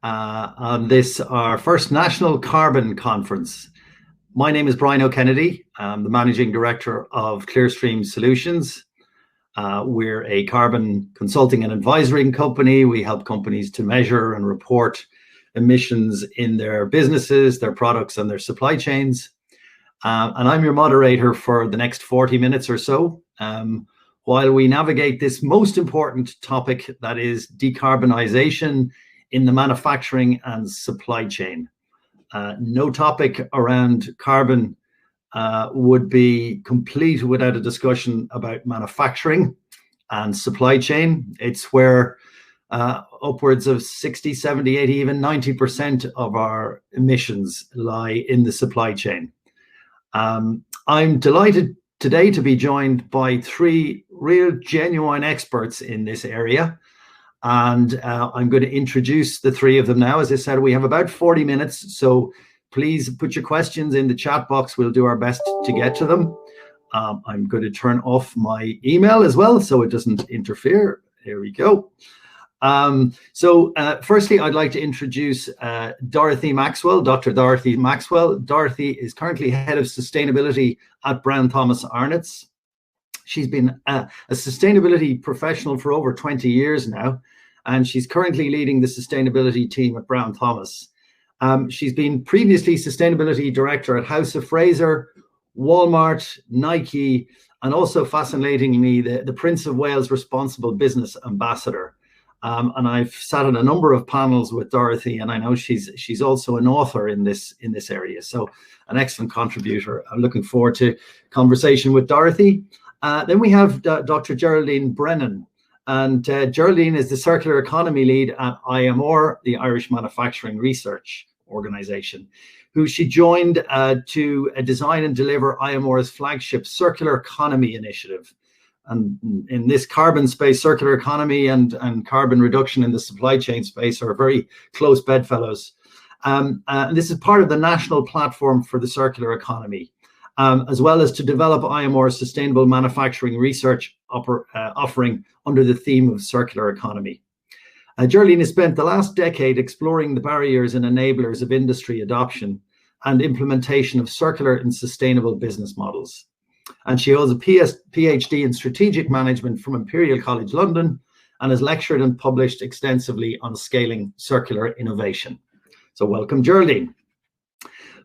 on this, our first National Carbon Conference. My name is Brian O'Kennedy. I'm the Managing Director of Clearstream Solutions. We're a carbon consulting and advisory company. We help companies to measure and report emissions in their businesses, their products, and their supply chains. And I'm your moderator for the next 40 minutes or so, while we navigate this most important topic, that is decarbonisation in the manufacturing and supply chain. No topic around carbon would be complete without a discussion about manufacturing and supply chain. It's where upwards of 60, 70, 80, even 90% of our emissions lie in the supply chain. I'm delighted today to be joined by three real genuine experts in this area. And I'm going to introduce the three of them now. As I said, we have about 40 minutes, so please put your questions in the chat box. We'll do our best to get to them. I'm going to turn off my email as well so it doesn't interfere. There we go. Firstly, I'd like to introduce Dorothy Maxwell, Dr. Dorothy Maxwell. Dorothy is currently Head of Sustainability at Brown Thomas Arnott's. She's been a sustainability professional for over 20 years now, and she's currently leading the sustainability team at Brown Thomas. She's been previously Sustainability Director at House of Fraser, Walmart, Nike, and also, fascinatingly, the Prince of Wales Responsible Business Ambassador. And I've sat on a number of panels with Dorothy, and I know she's also an author in this area. So an excellent contributor. I'm looking forward to conversation with Dorothy. Then we have Dr. Geraldine Brennan, and Geraldine is the Circular Economy Lead at IMR, the Irish Manufacturing Research Organisation, who she joined to design and deliver IMR's flagship Circular Economy initiative. And in this carbon space, circular economy and carbon reduction in the supply chain space are very close bedfellows. And this is part of the national platform for the circular economy, as well as to develop IMR's sustainable manufacturing research offering under the theme of circular economy. Geraldine has spent the last decade exploring the barriers and enablers of industry adoption and implementation of circular and sustainable business models. And she holds a PhD in strategic management from Imperial College London and has lectured and published extensively on scaling circular innovation. So welcome, Geraldine.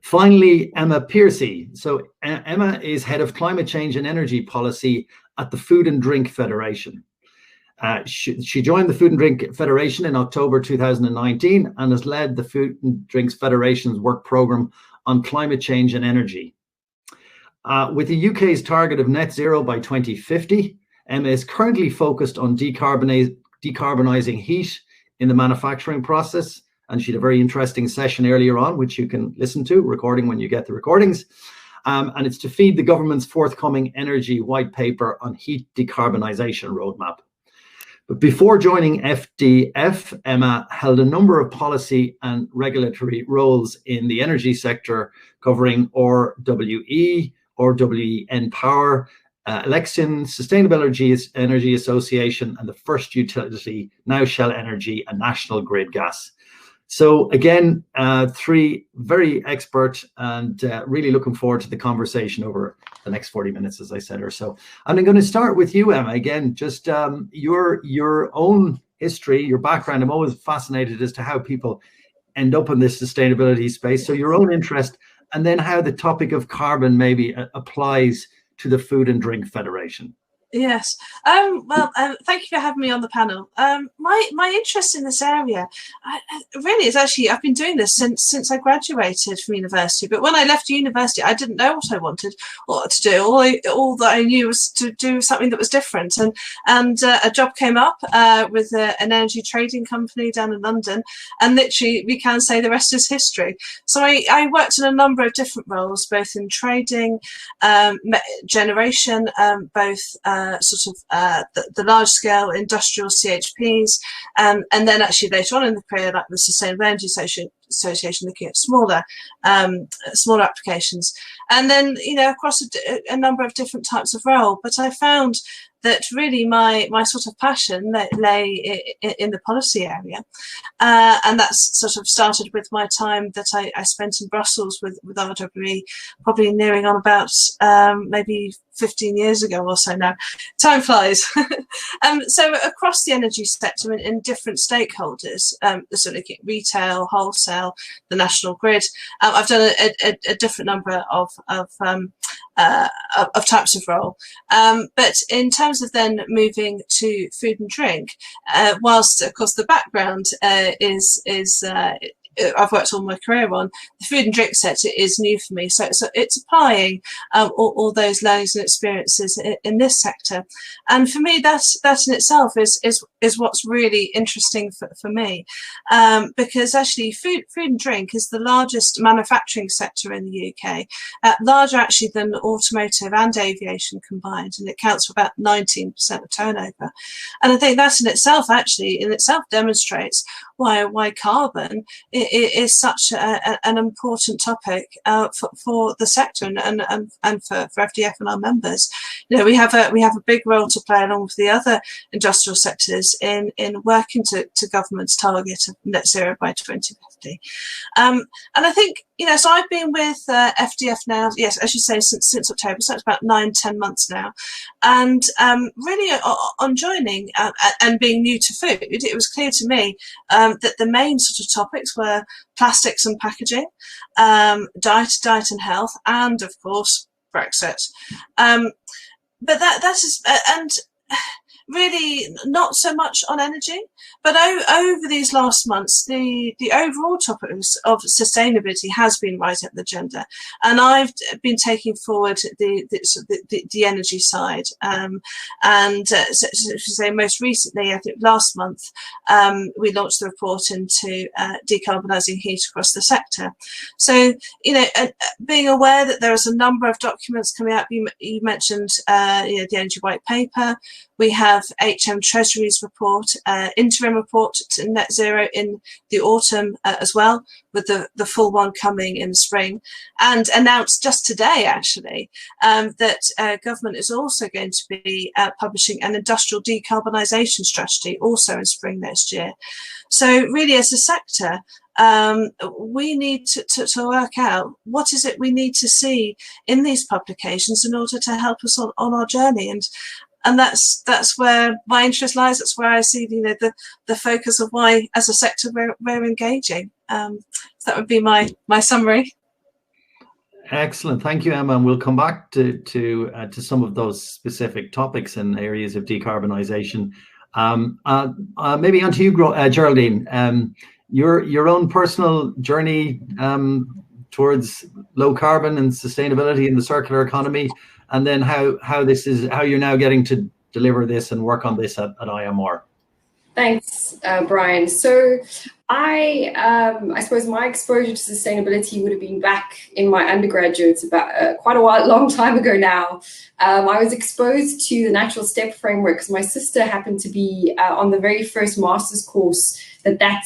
Finally, Emma Piercy. So Emma is Head of Climate Change and Energy Policy at the Food and Drink Federation. She joined the Food and Drink Federation in October 2019 and has led the Food and Drinks Federation's work programme on climate change and energy. With the UK's target of net zero by 2050, Emma is currently focused on decarbonising heat in the manufacturing process. And she had a very interesting session earlier on, which you can listen to, recording when you get the recordings. And it's to feed the government's forthcoming energy white paper on heat decarbonisation roadmap. But before joining FDF, Emma held a number of policy and regulatory roles in the energy sector, covering RWE, RWE Power, Election, Sustainable Energy Association, and the First Utility, now Shell Energy, and National Grid Gas. So again, three very expert, and really looking forward to the conversation over the next 40 minutes, as I said, or so. And I'm going to start with you, Emma. Again, just your own history, your background. I'm always fascinated as to how people end up in this sustainability space. So your own interest, and then how the topic of carbon maybe applies to the Food and Drink Federation. Yes. Thank you for having me on the panel. My interest in this area really is actually, I've been doing this since I graduated from university. But when I left university, I didn't know what I wanted or to do. All that I knew was to do something that was different. And a job came up with an energy trading company down in London. And literally, we can say the rest is history. So I worked in a number of different roles, both in trading, generation, both the large-scale industrial CHPs, and then actually later on in the career, like the Sustainable Energy Association, looking at smaller applications, and then across a number of different types of role. But I found that really my sort of passion lay in the policy area, and that's sort of started with my time that I spent in Brussels with RWE, probably nearing on about maybe 15 years ago or so now. Time flies. So across the energy sector in different stakeholders, so looking at retail, wholesale, the national grid, I've done a different number of types of role. But in terms of then moving to food and drink, whilst of course the background is I've worked all my career on, the food and drink sector is new for me. So it's applying all those learnings and experiences in this sector. And for me, that in itself is what's really interesting for me, because actually food and drink is the largest manufacturing sector in the UK, larger actually than automotive and aviation combined, and it counts for about 19% of turnover. And I think that in itself demonstrates why carbon is such an important topic for the sector and for FDF and our members. You know, we have a big role to play along with the other industrial sectors in working to government's target of net zero by 2050. And I think, you know, so I've been with FDF now, yes, as you say, since October, so it's about 9-10 months now. And really on joining and being new to food, it was clear to me that the main sort of topics were plastics and packaging, diet and health, and of course Brexit. But that is and really not so much on energy, but over these last months, the overall topics of sustainability has been right up the agenda, and I've been taking forward the energy side, and so to say most recently, I think last month, we launched the report into decarbonising heat across the sector. So, you know, being aware that there is a number of documents coming out. You mentioned you know, the Energy White Paper. We have HM Treasury's report, interim report to net zero in the autumn as well, with the full one coming in the spring, and announced just today actually that government is also going to be publishing an industrial decarbonisation strategy also in spring next year. So really, as a sector, we need to work out what is it we need to see in these publications in order to help us on our journey, and that's where my interest lies. That's where I see, you know, the focus of why, as a sector, we're engaging. So that would be my summary. Excellent, thank you, Emma. And we'll come back to some of those specific topics and areas of decarbonisation. Maybe onto you, Geraldine. Your own personal journey towards low carbon and sustainability in the circular economy, and then how you're now getting to deliver this and work on this at IMR. Thanks, Brian. So I suppose my exposure to sustainability would have been back in my undergraduates about quite a long time ago now. I was exposed to the natural step framework because my sister happened to be on the very first master's course that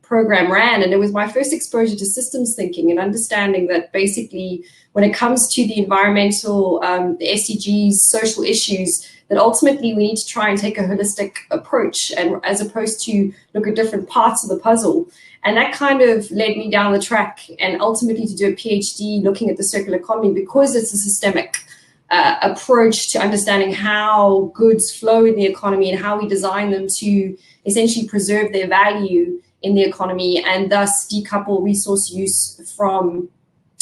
program ran, and it was my first exposure to systems thinking and understanding that basically when it comes to the environmental, the SDGs, social issues, that ultimately we need to try and take a holistic approach, and as opposed to look at different parts of the puzzle. And that kind of led me down the track and ultimately to do a PhD looking at the circular economy, because it's a systemic approach to understanding how goods flow in the economy and how we design them to essentially preserve their value in the economy and thus decouple resource use from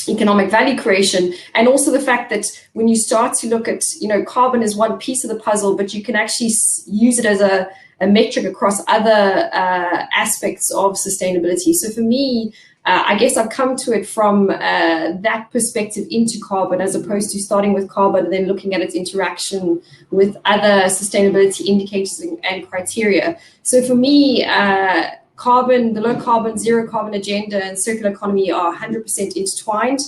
economic value creation. And also the fact that when you start to look at, you know, carbon is one piece of the puzzle, but you can actually use it as a metric across other aspects of sustainability. So for me, I guess I've come to it from that perspective into carbon, as opposed to starting with carbon and then looking at its interaction with other sustainability indicators and criteria. So for me, carbon, the low carbon, zero carbon agenda and circular economy are 100% intertwined.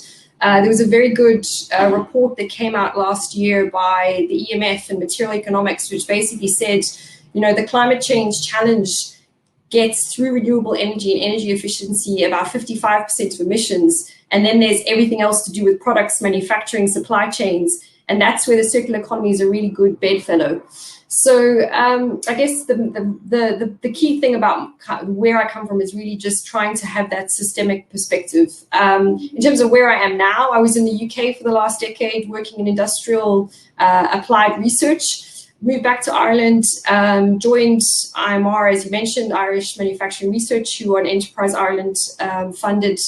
There was a very good report that came out last year by the EMF and Material Economics, which basically said, you know, the climate change challenge gets through renewable energy and energy efficiency about 55% of emissions. And then there's everything else to do with products, manufacturing, supply chains. And that's where the circular economy is a really good bedfellow. So I guess the key thing about where I come from is really just trying to have that systemic perspective. In terms of where I am now, I was in the UK for the last decade working in industrial applied research. Moved back to Ireland, joined IMR, as you mentioned, Irish Manufacturing Research, who are an Enterprise Ireland funded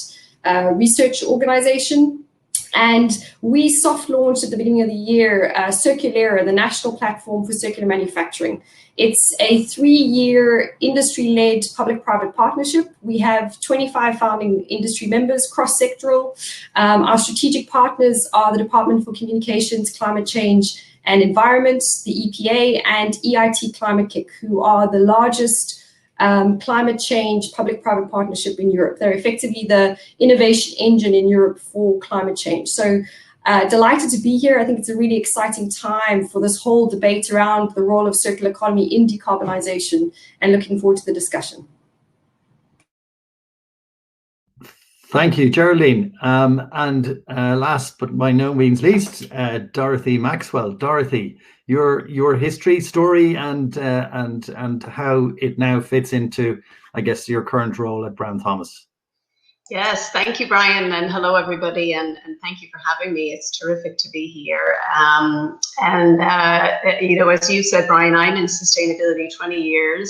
research organization. And we soft launched at the beginning of the year Circulera, the National Platform for Circular Manufacturing. It's a 3-year industry-led public-private partnership. We have 25 founding industry members, cross-sectoral. Our strategic partners are the Department for Communications, Climate Change and Environment, the EPA, and EIT Climate Kick, who are the largest climate change public-private partnership in Europe. They're effectively the innovation engine in Europe for climate change. So delighted to be here. I think it's a really exciting time for this whole debate around the role of circular economy in decarbonisation, and looking forward to the discussion. Thank you, Geraldine. And last but by no means least, Dorothy Maxwell. Dorothy, your history, story, and how it now fits into, I guess, your current role at Brown Thomas. Yes, thank you, Brian, and hello, everybody, and thank you for having me. It's terrific to be here. You know, as you said, Brian, I'm in sustainability 20 years.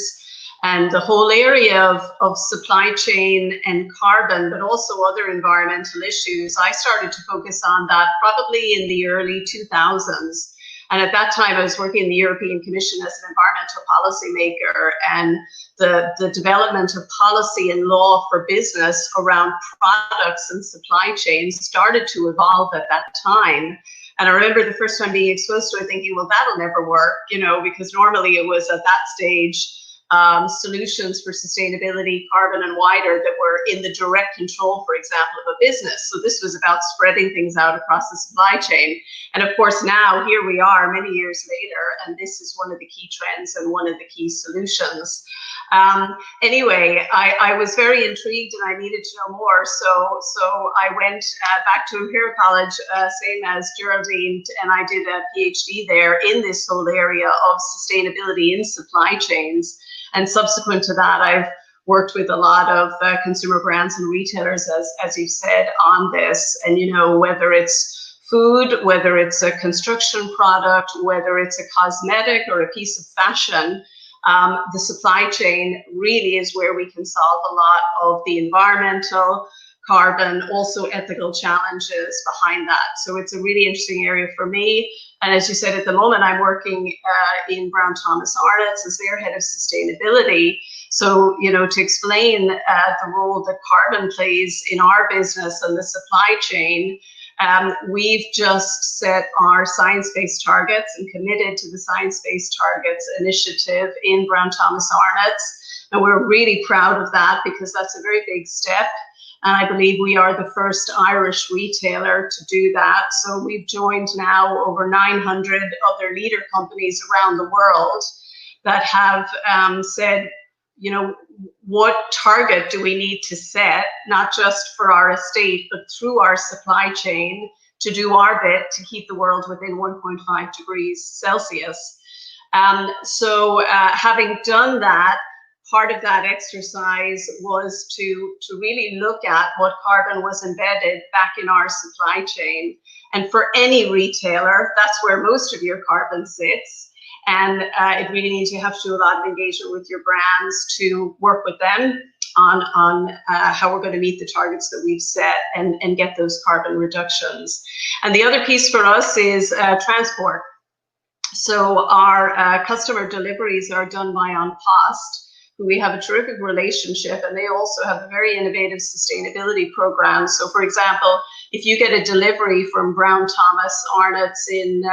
And the whole area of supply chain and carbon, but also other environmental issues, I started to focus on that probably in the early 2000s. And at that time, I was working in the European Commission as an environmental policymaker, and the development of policy and law for business around products and supply chains started to evolve at that time. And I remember the first time being exposed to it thinking, well, that'll never work, you know, because normally it was at that stage solutions for sustainability, carbon and wider, that were in the direct control, for example, of a business. So this was about spreading things out across the supply chain. And of course, now here we are many years later, and this is one of the key trends and one of the key solutions. Anyway, I was very intrigued and I needed to know more. So I went back to Imperial College, same as Geraldine, and I did a PhD there in this whole area of sustainability in supply chains. And subsequent to that, I've worked with a lot of consumer brands and retailers, as you've said, on this. And, you know, whether it's food, whether it's a construction product, whether it's a cosmetic or a piece of fashion, the supply chain really is where we can solve a lot of the environmental, carbon, also ethical challenges behind that. So it's a really interesting area for me. And as you said, at the moment, I'm working in Brown Thomas Arnott's as their head of sustainability. So, you know, to explain the role that carbon plays in our business and the supply chain, we've just set our science-based targets and committed to the Science-Based Targets Initiative in Brown Thomas Arnott's. And we're really proud of that because that's a very big step. And I believe we are the first Irish retailer to do that. So we've joined now over 900 other leader companies around the world that have said, you know, what target do we need to set, not just for our estate, but through our supply chain to do our bit to keep the world within 1.5 degrees Celsius. So having done that, part of that exercise was to really look at what carbon was embedded back in our supply chain. And for any retailer, that's where most of your carbon sits. And it really means you have to do a lot of engagement with your brands to work with them on how we're going to meet the targets that we've set and get those carbon reductions. And the other piece for us is transport. So our customer deliveries are done by OnPost. We have a terrific relationship, and they also have a very innovative sustainability program. So, for example, if you get a delivery from Brown Thomas Arnott's in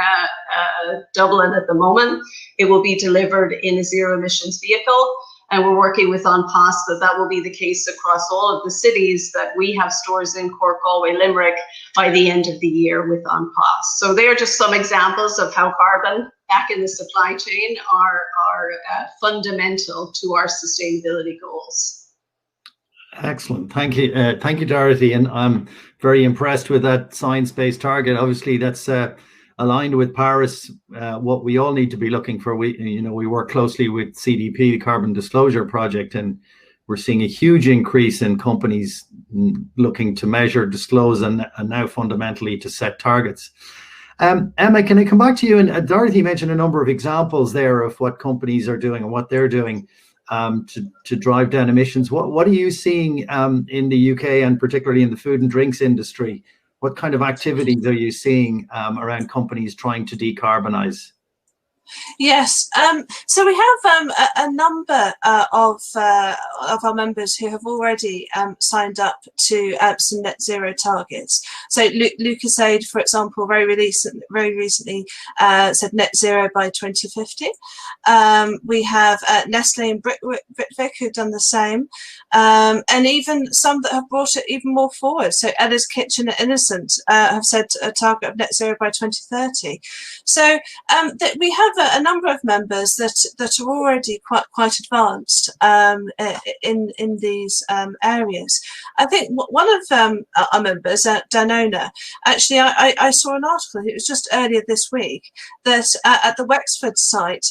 Dublin at the moment, it will be delivered in a zero emissions vehicle. And we're working with OnPost that will be the case across all of the cities that we have stores in, Cork, Galway, Limerick, by the end of the year with OnPost. So they are just some examples of how carbon back in the supply chain are fundamental to our sustainability goals. Excellent. Thank you. Thank you, Dorothy. And I'm very impressed with that science-based target. Obviously, that's aligned with Paris. What we all need to be looking for, we work closely with CDP, the Carbon Disclosure Project, and we're seeing a huge increase in companies looking to measure, disclose, and now fundamentally to set targets. Emma, can I come back to you? And Dorothy mentioned a number of examples there of what companies are doing and what they're doing to drive down emissions. What are you seeing in the UK, and particularly in the food and drinks industry? What kind of activities are you seeing around companies trying to decarbonise? Yes, so we have a number of our members who have already signed up to some net zero targets. So LucasAid, for example, very recently said net zero by 2050. We have Nestle and Britvic who've done the same, and even some that have brought it even more forward. So Ella's Kitchen at Innocent have set a target of net zero by 2030. So we have a number of members that are already quite advanced in these areas. I think one of our members, Danona, actually I saw an article, it was just earlier this week, that at the Wexford site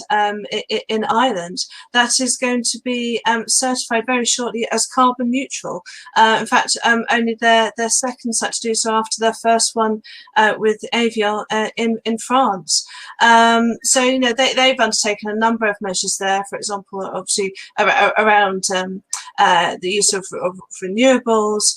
in Ireland, that is going to be certified very shortly as carbon neutral. In fact, only their second site to do so after their first one with Avion in France. So they've undertaken a number of measures there, for example, obviously around the use of renewables,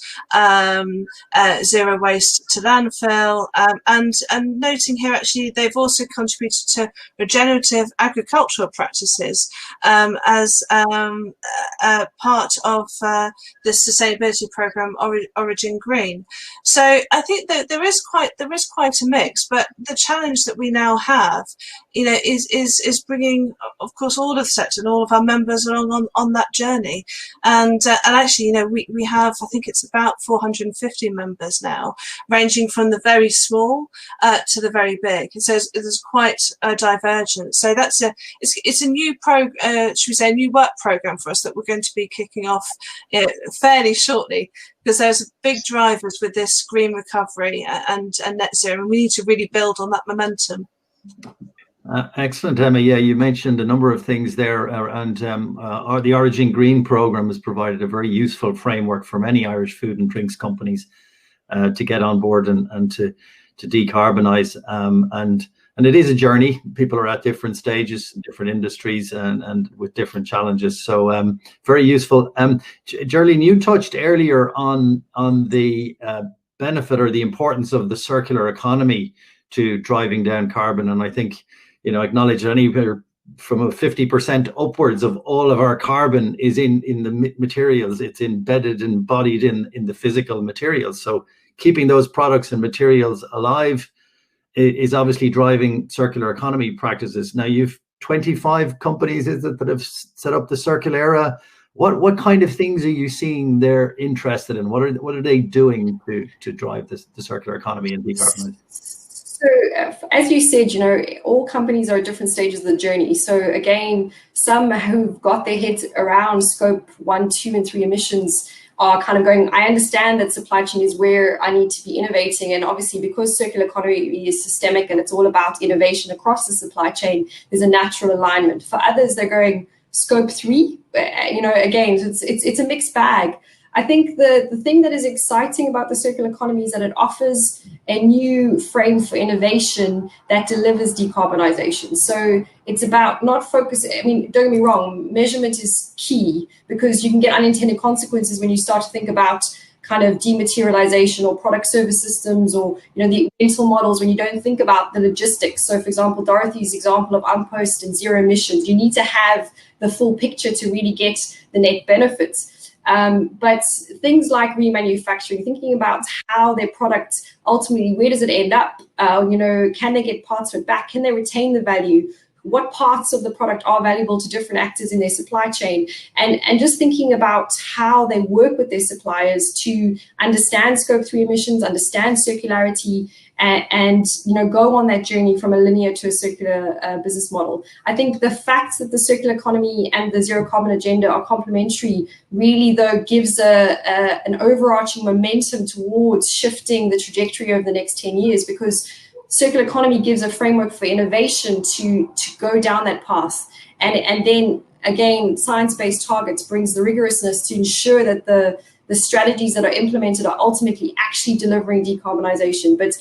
zero waste to landfill, and noting here actually they've also contributed to regenerative agricultural practices as part of the sustainability programme Origin Green. So I think that there is quite a mix, but the challenge that we now have, is bringing, of course, all of the sector and all of our members along on that journey. And actually, we have, I think it's about 450 members now, ranging from the very small to the very big. So there's quite a divergence. So it's a new a new work program for us that we're going to be kicking off fairly shortly, because there's big drivers with this green recovery and net zero, and we need to really build on that momentum. Excellent, Emma. Yeah, you mentioned a number of things there, and the Origin Green programme has provided a very useful framework for many Irish food and drinks companies to get on board and to decarbonise. And it is a journey. People are at different stages, different industries, and with different challenges. So very useful. Geraldine, you touched earlier on the benefit or the importance of the circular economy to driving down carbon, and I think acknowledge that anywhere from a 50% upwards of all of our carbon is in the materials. It's embedded, embodied in the physical materials. So keeping those products and materials alive is obviously driving circular economy practices. Now you've 25 companies, is it, that have set up the Circulera? What kind of things are you seeing they're interested in? What are they doing to drive the circular economy and decarbonize? So as you said, all companies are at different stages of the journey. So again, some who've got their heads around scope 1, 2, and 3 emissions are kind of going, I understand that supply chain is where I need to be innovating. And obviously, because circular economy is systemic and it's all about innovation across the supply chain, there's a natural alignment. For others, they're going scope 3, again, it's a mixed bag. I think the thing that is exciting about the circular economy is that it offers a new frame for innovation that delivers decarbonisation. So it's about not focusing, don't get me wrong, measurement is key, because you can get unintended consequences when you start to think about kind of dematerialization or product service systems, or the mental models, when you don't think about the logistics. So for example, Dorothy's example of unpost and zero emissions, you need to have the full picture to really get the net benefits. But things like remanufacturing, thinking about how their product ultimately, where does it end up? Can they get parts of it back? Can they retain the value? What parts of the product are valuable to different actors in their supply chain? And just thinking about how they work with their suppliers to understand scope 3 emissions, understand circularity, and go on that journey from a linear to a circular business model. I think the fact that the circular economy and the zero carbon agenda are complementary really, though, gives an overarching momentum towards shifting the trajectory over the next 10 years, because circular economy gives a framework for innovation to go down that path. And then again, science-based targets brings the rigorousness to ensure that the strategies that are implemented are ultimately actually delivering decarbonisation. But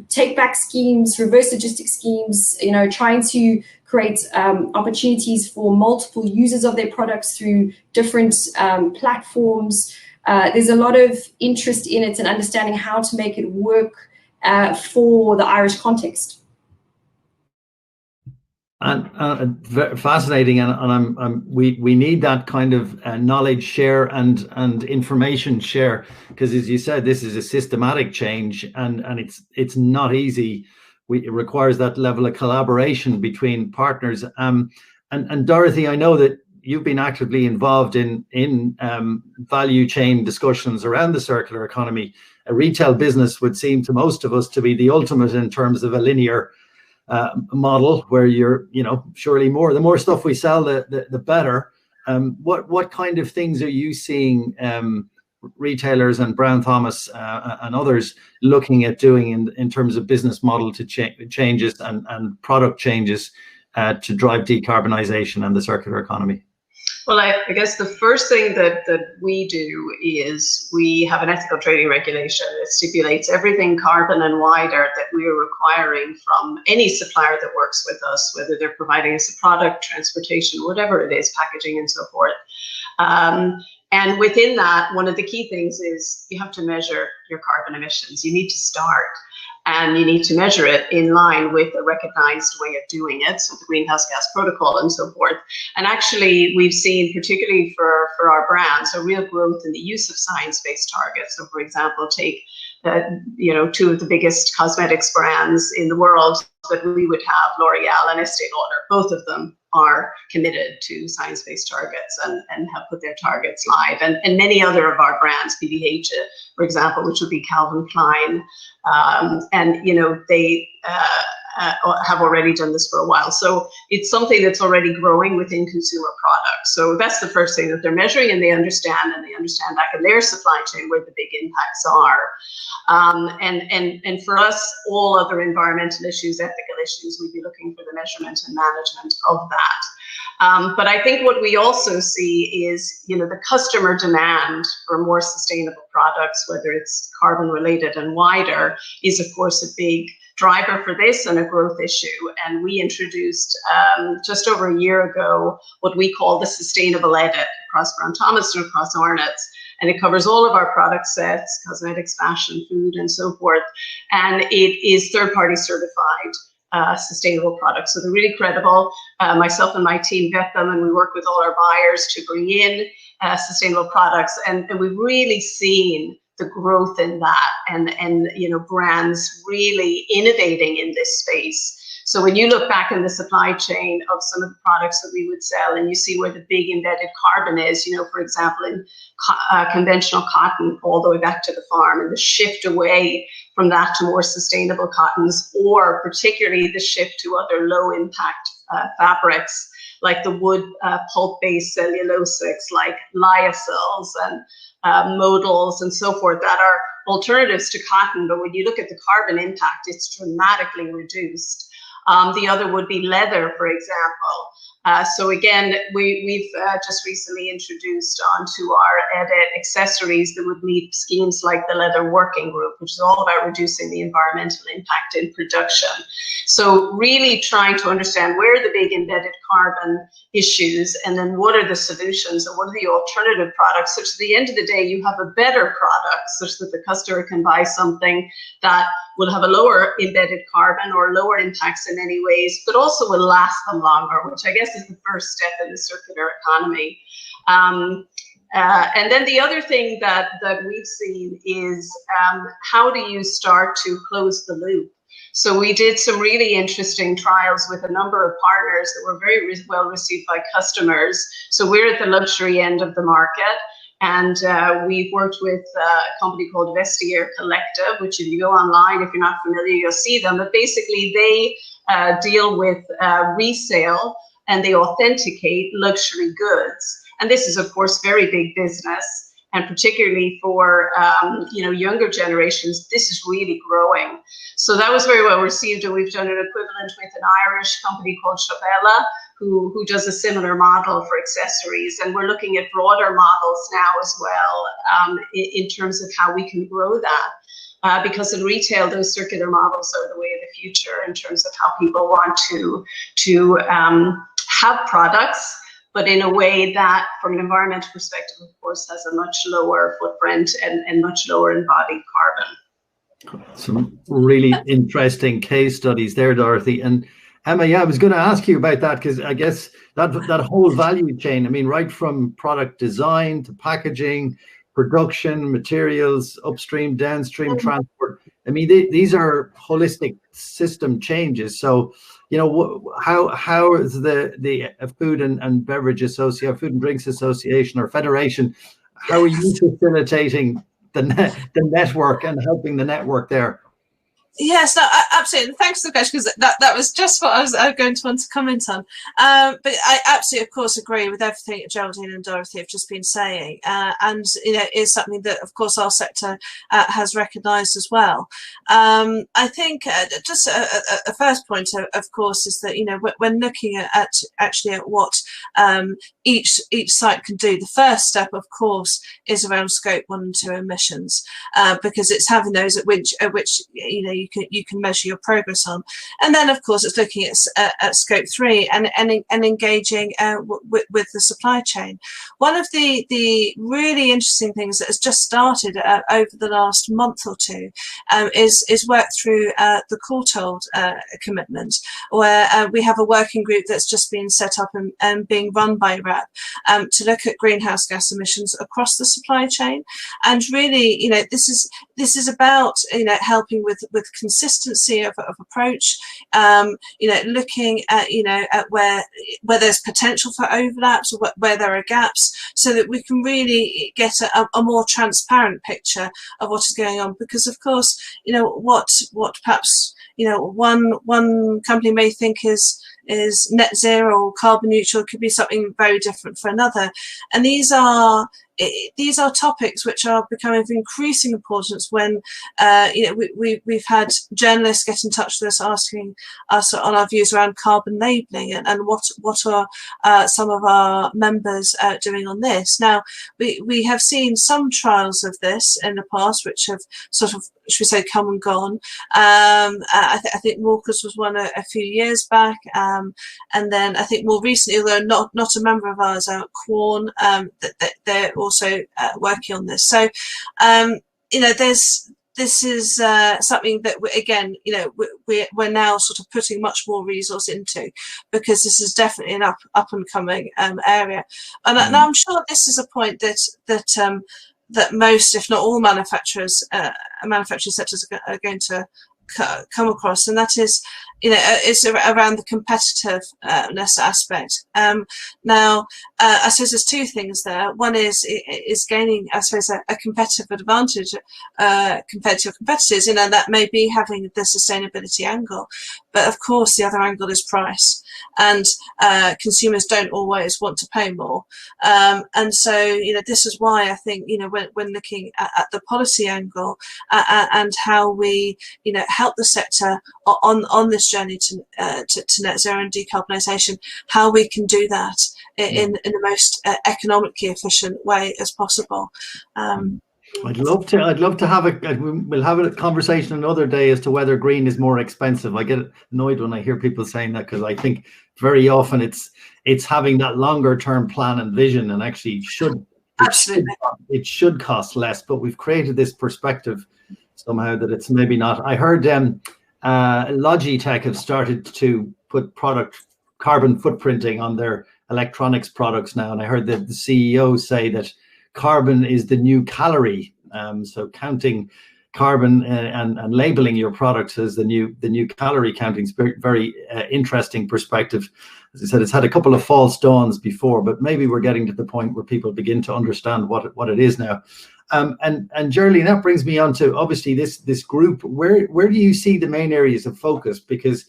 take-back schemes, reverse logistics schemes, trying to create opportunities for multiple users of their products through different platforms. There's a lot of interest in it and understanding how to make it work for the Irish context. And fascinating, and we need that kind of knowledge share and information share, because as you said, this is a systematic change, and it's not easy. It requires that level of collaboration between partners. And Dorothy, I know that you've been actively involved in value chain discussions around the circular economy. A retail business would seem to most of us to be the ultimate in terms of a linear model, where you're, surely the more stuff we sell, the better. What kind of things are you seeing retailers and Brown Thomas and others looking at doing in terms of business model to changes and product changes to drive decarbonisation and the circular economy? Well, I guess the first thing that we do is we have an ethical trading regulation that stipulates everything carbon and wider that we are requiring from any supplier that works with us, whether they're providing us a product, transportation, whatever it is, packaging and so forth. And within that, one of the key things is you have to measure your carbon emissions. You need to start. And you need to measure it in line with a recognized way of doing it, so the greenhouse gas protocol and so forth. And actually, we've seen, particularly for our brands, a real growth in the use of science-based targets. So, for example, take two of the biggest cosmetics brands in the world that we would have, L'Oreal and Estee Lauder. Both of them are committed to science-based targets and have put their targets live. And many other of our brands, PVH, for example, which would be Calvin Klein, they have already done this for a while. So it's something that's already growing within consumer products. So that's the first thing, that they're measuring and they understand back in their supply chain where the big impacts are. And for us, all other environmental issues, ethical issues, we'd be looking for the measurement and management of that. But I think what we also see is, the customer demand for more sustainable products, whether it's carbon related and wider, is of course a big driver for this and a growth issue. And we introduced just over a year ago what we call the sustainable edit across Brown Thomas and across Arnott's. And it covers all of our product sets, cosmetics, fashion, food, and so forth. And it is third-party certified sustainable products. So they're really credible. Myself and my team vet them, and we work with all our buyers to bring in sustainable products. And we've really seen the growth in that, and brands really innovating in this space. So when you look back in the supply chain of some of the products that we would sell, and you see where the big embedded carbon is, for example, in conventional cotton, all the way back to the farm, and the shift away from that to more sustainable cottons, or particularly the shift to other low impact fabrics, like the wood pulp-based cellulosics, like lyocells and modals and so forth, that are alternatives to cotton. But when you look at the carbon impact, it's dramatically reduced. The other would be leather, for example. So again, we've just recently introduced onto our edit accessories that would meet schemes like the Leather Working Group, which is all about reducing the environmental impact in production. So really trying to understand where are the big embedded carbon issues, and then what are the solutions, and what are the alternative products, such that at the end of the day you have a better product, such that the customer can buy something that will have a lower embedded carbon or lower impacts in many ways, but also will last them longer, which I guess is the first step in the circular economy. And then the other thing that we've seen is how do you start to close the loop? So we did some really interesting trials with a number of partners that were very well received by customers. So we're at the luxury end of the market. And we've worked with a company called Vestiaire Collective, which if you go online, if you're not familiar, you'll see them. But basically, they deal with resale, and they authenticate luxury goods. And this is, of course, very big business. and particularly for younger generations, this is really growing. So that was very well received, and we've done an equivalent with an Irish company called Chabella, who does a similar model for accessories, and we're looking at broader models now as well in terms of how we can grow that. Because in retail, those circular models are the way of the future in terms of how people want to have products, but in a way that, from an environmental perspective, of course, has a much lower footprint and much lower embodied carbon. Some really interesting case studies there, Dorothy. And Emma, yeah, I was going to ask you about that, because I guess that whole value chain, I mean, right from product design to packaging, production, materials, upstream, downstream, transport. I mean, these are holistic system changes. So, how is the Food and Beverage Association, Food and Drinks Association or Federation, how are you facilitating the network and helping the network there? Yes, no, absolutely. Thanks for the question, because that was just what I was going to want to comment on. But I absolutely, of course, agree with everything Geraldine and Dorothy have just been saying, and is something that, of course, our sector has recognised as well. I think just a first point, of course, is that when looking at what each site can do, the first step, of course, is around Scope 1 and 2 emissions, because it's having those at which you can measure your progress on, and then of course it's looking at Scope 3 and engaging with the supply chain. One of the really interesting things that has just started over the last month or two is work through the Courtauld commitment, where we have a working group that's just been set up and being run by RAP to look at greenhouse gas emissions across the supply chain. And really, this is about helping with consistency of approach, looking at where there's potential for overlaps or where there are gaps, so that we can really get a more transparent picture of what is going on. Because of course, what perhaps one company may think is net zero or carbon neutral could be something very different for another. And these are topics which are becoming of increasing importance when we've had journalists get in touch with us asking us on our views around carbon labelling and what are some of our members doing on this. Now, we have seen some trials of this in the past which have sort of, should we say, come and gone. I think Walker's was one a few years back, and then I think more recently, although not a member of ours, Quorn, that they're also working on this. So this is something that we're now sort of putting much more resource into, because this is definitely an up and coming area, and I'm sure this is a point that most, if not all, manufacturing sectors are going to come across, and that is, it's around the competitiveness aspect. Now, I suppose there's two things there. One is gaining, I suppose, a competitive advantage compared to your competitors. That may be having the sustainability angle, but of course the other angle is price, and consumers don't always want to pay more. And so, this is why I think, when looking at the policy angle and how we, help the sector on this journey to net zero and decarbonisation, how we can do that in the most economically efficient way as possible. I'd love to have we'll have a conversation another day as to whether green is more expensive. I get annoyed when I hear people saying that, because I think very often it's having that longer term plan and vision, and actually it should cost less, but we've created this perspective somehow that it's maybe not. I heard Logitech have started to put product carbon footprinting on their electronics products now, and I heard the CEO say that carbon is the new calorie. So counting carbon and labeling your products as the new calorie counting is very interesting perspective. As I said, it's had a couple of false dawns before, but maybe we're getting to the point where people begin to understand what it is now. And Geraldine, that brings me on to obviously this group. Where do you see the main areas of focus? Because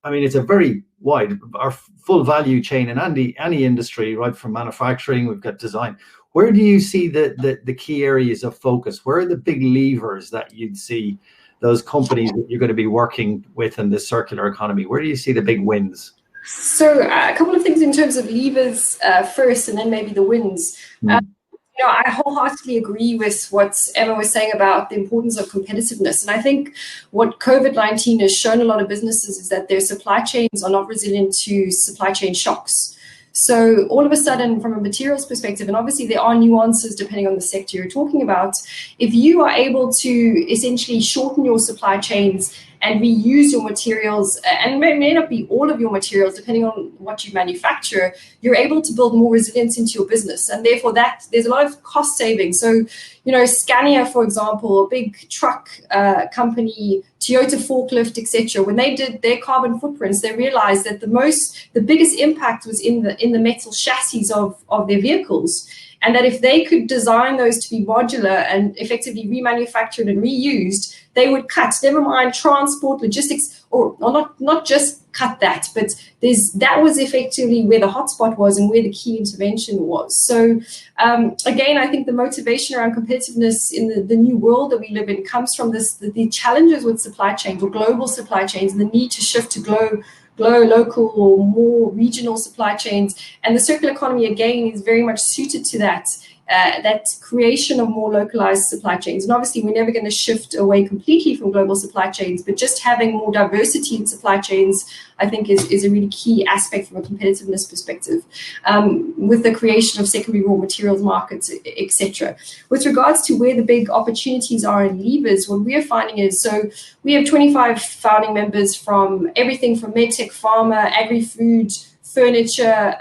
I mean, it's a very wide, our full value chain in any industry, right from manufacturing, we've got design. Where do you see the key areas of focus? Where are the big levers that you'd see those companies that you're going to be working with in this circular economy? Where do you see the big wins? So a couple of things in terms of levers first, and then maybe the wins. You know, I wholeheartedly agree with what Emma was saying about the importance of competitiveness. And I think what COVID-19 has shown a lot of businesses is that their supply chains are not resilient to supply chain shocks. So all of a sudden, from a materials perspective, and obviously there are nuances depending on the sector you're talking about, if you are able to essentially shorten your supply chains and reuse your materials, and may not be all of your materials, depending on what you manufacture, you're able to build more resilience into your business. And therefore there's a lot of cost savings. So, you know, Scania, for example, a big truck company, Toyota forklift, etc. When they did their carbon footprints, they realized that the biggest impact was in the metal chassis of their vehicles. And that if they could design those to be modular and effectively remanufactured and reused, they would cut, never mind transport, logistics, or not just cut that, but that was effectively where the hotspot was and where the key intervention was. So again, I think the motivation around competitiveness in the new world that we live in comes from the challenges with supply chains or global supply chains and the need to shift to local or more regional supply chains. And the circular economy, again, is very much suited to that creation of more localized supply chains. And obviously, we're never going to shift away completely from global supply chains, but just having more diversity in supply chains, I think, is a really key aspect from a competitiveness perspective, with the creation of secondary raw materials markets, etc. With regards to where the big opportunities are in levers, what we're finding is, so we have 25 founding members from everything from medtech, pharma, agri-food, furniture,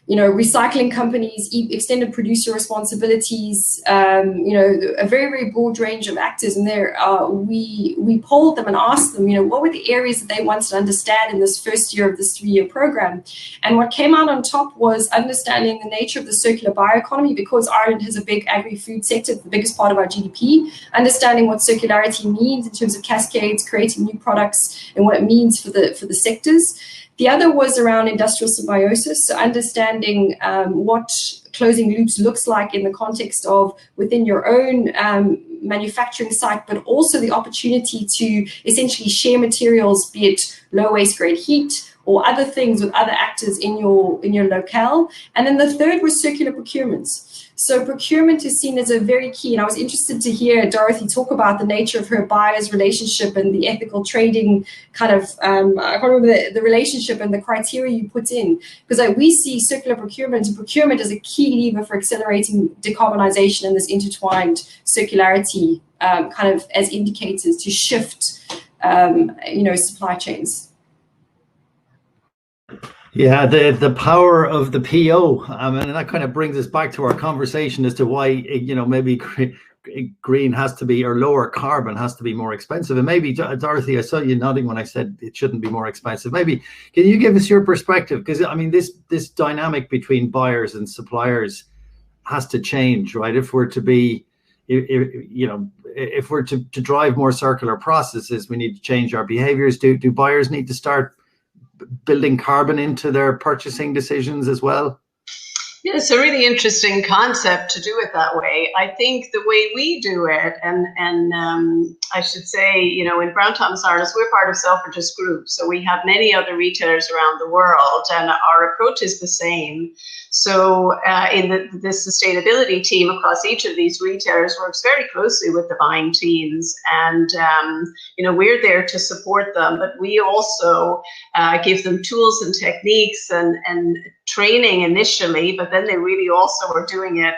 you know, recycling companies, extended producer responsibilities, you know, a very, very broad range of actors. And there, we polled them and asked them, you know, what were the areas that they wanted to understand in this first year of this 3-year program? And what came out on top was understanding the nature of the circular bioeconomy, because Ireland has a big agri-food sector, the biggest part of our GDP, understanding what circularity means in terms of cascades, creating new products, and what it means for the sectors. The other was around industrial symbiosis, so understanding what closing loops looks like in the context of within your own manufacturing site, but also the opportunity to essentially share materials, be it low waste grade heat or other things with other actors in your locale. And then the third was circular procurements. So procurement is seen as a very key, and I was interested to hear Dorothy talk about the nature of her buyer's relationship and the ethical trading kind of, I can't remember the relationship and the criteria you put in, because we see circular procurement and procurement as a key lever for accelerating decarbonisation and this intertwined circularity kind of as indicators to shift, you know, supply chains. Yeah, the power of the PO, and that kind of brings us back to our conversation as to why, you know, maybe green has to be, or lower carbon has to be more expensive. And maybe, Dorothy, I saw you nodding when I said it shouldn't be more expensive. Maybe can you give us your perspective? Because I mean, this dynamic between buyers and suppliers has to change, right? If we're to be, you know, if we're to drive more circular processes, we need to change our behaviors. Do buyers need to start building carbon into their purchasing decisions as well? Yeah, it's a really interesting concept to do it that way. I think the way we do it, and I should say, you know, in Brown Thomas Ireland, we're part of Selfridges Group, so we have many other retailers around the world, and our approach is the same. So in the sustainability team across each of these retailers works very closely with the buying teams, and you know, we're there to support them, but we also give them tools and techniques and training initially, but then they really also are doing it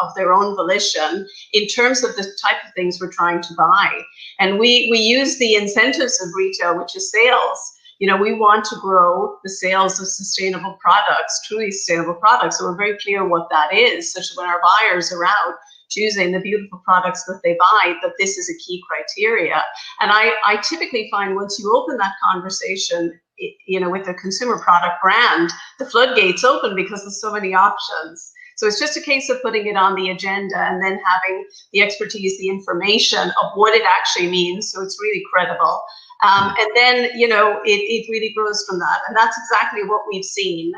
of their own volition in terms of the type of things we're trying to buy. And we use the incentives of retail, which is sales. You know, we want to grow the sales of sustainable products, truly sustainable products. So we're very clear what that is, such that when our buyers are out choosing the beautiful products that they buy, that this is a key criteria. And I typically find once you open that conversation, you know, with a consumer product brand, the floodgates open because there's so many options. So it's just a case of putting it on the agenda and then having the expertise, the information of what it actually means, so it's really credible. And then, you know, it really grows from that. And that's exactly what we've seen,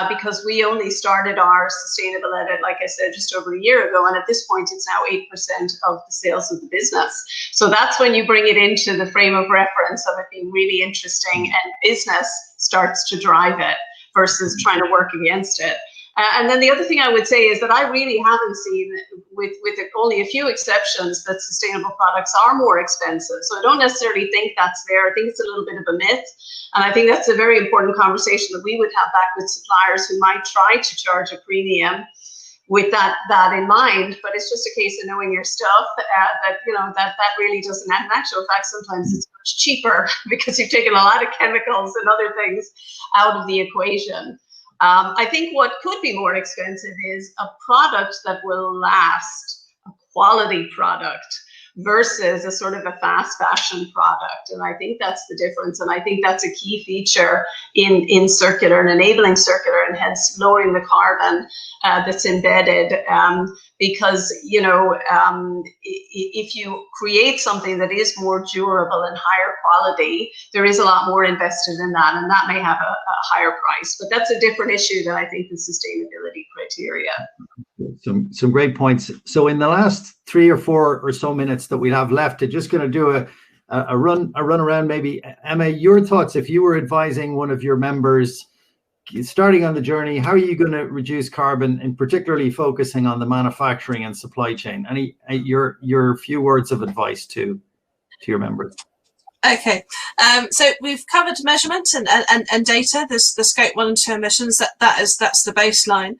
because we only started our sustainable edit, like I said, just over a year ago. And at this point, it's now 8% of the sales of the business. So that's when you bring it into the frame of reference of it being really interesting and business starts to drive it versus trying to work against it. And then the other thing I would say is that I really haven't seen, with only a few exceptions, that sustainable products are more expensive. So I don't necessarily think that's there. I think it's a little bit of a myth. And I think that's a very important conversation that we would have back with suppliers who might try to charge a premium with that in mind. But it's just a case of knowing your stuff, that, you know, that really doesn't, in actual fact, sometimes it's much cheaper because you've taken a lot of chemicals and other things out of the equation. I think what could be more expensive is a product that will last, a quality product, versus a sort of a fast fashion product. And I think that's the difference. And I think that's a key feature in circular and enabling circular, and hence lowering the carbon that's embedded. Because, you know, if you create something that is more durable and higher quality, there is a lot more invested in that, and that may have a higher price. But that's a different issue than I think the sustainability criteria. Some great points. So in the last 3 or 4 or so minutes that we have left, I'm just going to do a run around. Maybe, Emma, your thoughts if you were advising one of your members starting on the journey. How are you going to reduce carbon, and particularly focusing on the manufacturing and supply chain? Any your few words of advice to your members? Okay, so we've covered measurement and data. There's the scope 1 and 2 emissions. That's the baseline.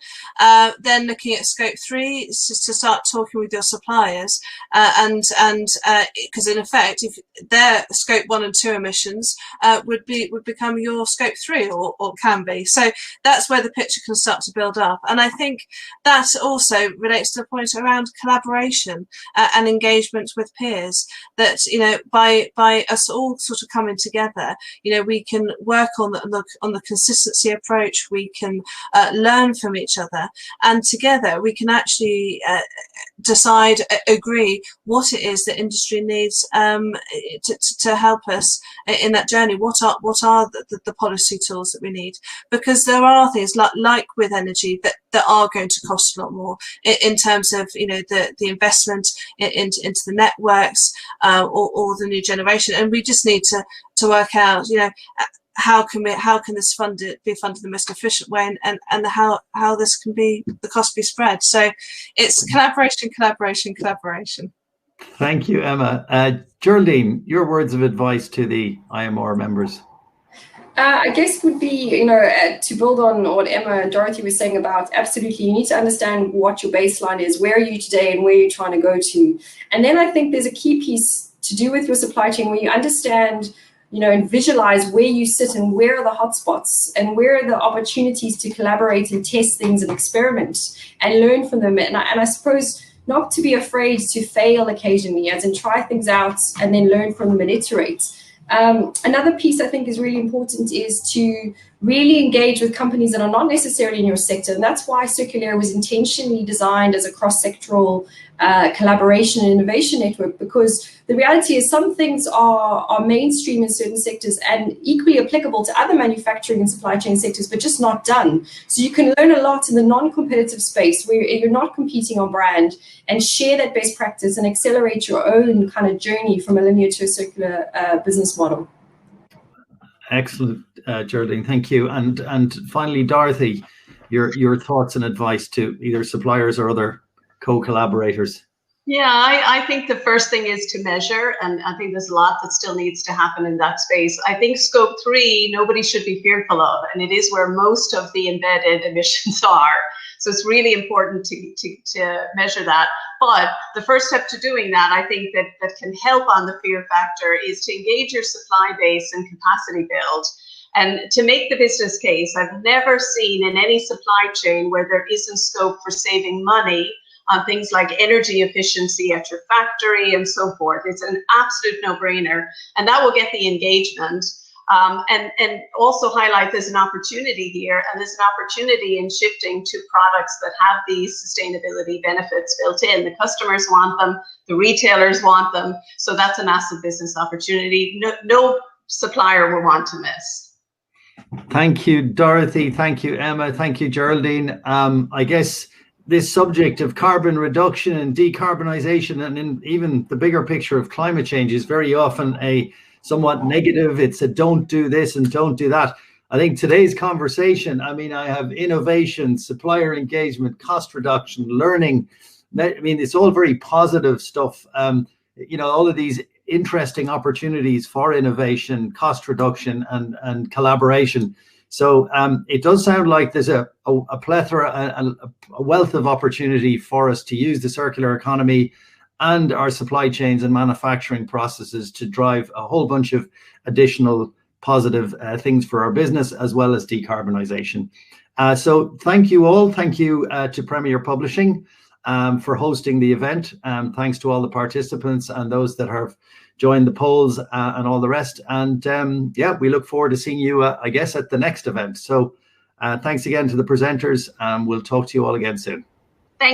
Then looking at scope 3 is just to start talking with your suppliers, and because in effect, if their scope 1 and 2 emissions would become your scope 3 or can be. So that's where the picture can start to build up. And I think that also relates to the point around collaboration and engagement with peers. That, you know, by us all sort of coming together, you know, we can work on the consistency approach. We can learn from each other, and together we can actually decide, agree what it is that industry needs to help us in that journey. What are the policy tools that we need? Because there are things like with energy that are going to cost a lot more in terms of, you know, the investment into the networks or the new generation, and we just need to work out, you know, how can this be funded the most efficient way, and how this can be, the cost be spread. So it's collaboration. Thank you, Emma. Geraldine, your words of advice to the IMR members. I guess would be, you know, to build on what Emma and Dorothy were saying about, absolutely, you need to understand what your baseline is, where are you today and where you're trying to go to. And then I think there's a key piece to do with your supply chain where you understand, you know, and visualize where you sit and where are the hotspots and where are the opportunities to collaborate and test things and experiment and learn from them. And I suppose not to be afraid to fail occasionally, as in try things out and then learn from them and iterate. Another piece I think is really important is to really engage with companies that are not necessarily in your sector. And that's why Circulaire was intentionally designed as a cross-sectoral collaboration and innovation network, because the reality is some things are mainstream in certain sectors and equally applicable to other manufacturing and supply chain sectors, but just not done. So you can learn a lot in the non-competitive space where you're not competing on brand, and share that best practice and accelerate your own kind of journey from a linear to a circular business model. Excellent, Geraldine, thank you. And finally, Dorothy, your thoughts and advice to either suppliers or other co-collaborators. Yeah, I think the first thing is to measure, and I think there's a lot that still needs to happen in that space. I think scope 3, nobody should be fearful of, and it is where most of the embedded emissions are. So it's really important to measure that. But the first step to doing that, I think that can help on the fear factor, is to engage your supply base and capacity build. And to make the business case, I've never seen in any supply chain where there isn't scope for saving money on things like energy efficiency at your factory and so forth. It's an absolute no-brainer, and that will get the engagement. and also highlight there's an opportunity here, and there's an opportunity in shifting to products that have these sustainability benefits built in. The customers want them, the retailers want them, so that's a massive business opportunity. No supplier will want to miss. Thank you, Dorothy. Thank you, Emma. Thank you, Geraldine. I guess this subject of carbon reduction and decarbonisation, and in even the bigger picture of climate change, is very often a somewhat negative. It's a don't do this and don't do that. I think today's conversation, I mean, I have innovation, supplier engagement, cost reduction, learning. I mean, it's all very positive stuff. You know, all of these interesting opportunities for innovation, cost reduction, and collaboration. So it does sound like there's a plethora, a wealth of opportunity for us to use the circular economy and our supply chains and manufacturing processes to drive a whole bunch of additional positive things for our business, as well as decarbonisation. So thank you all. Thank you to Premier Publishing for hosting the event. Thanks to all the participants and those that have joined the polls and all the rest. And yeah, we look forward to seeing you, I guess, at the next event. So thanks again to the presenters. We'll talk to you all again soon.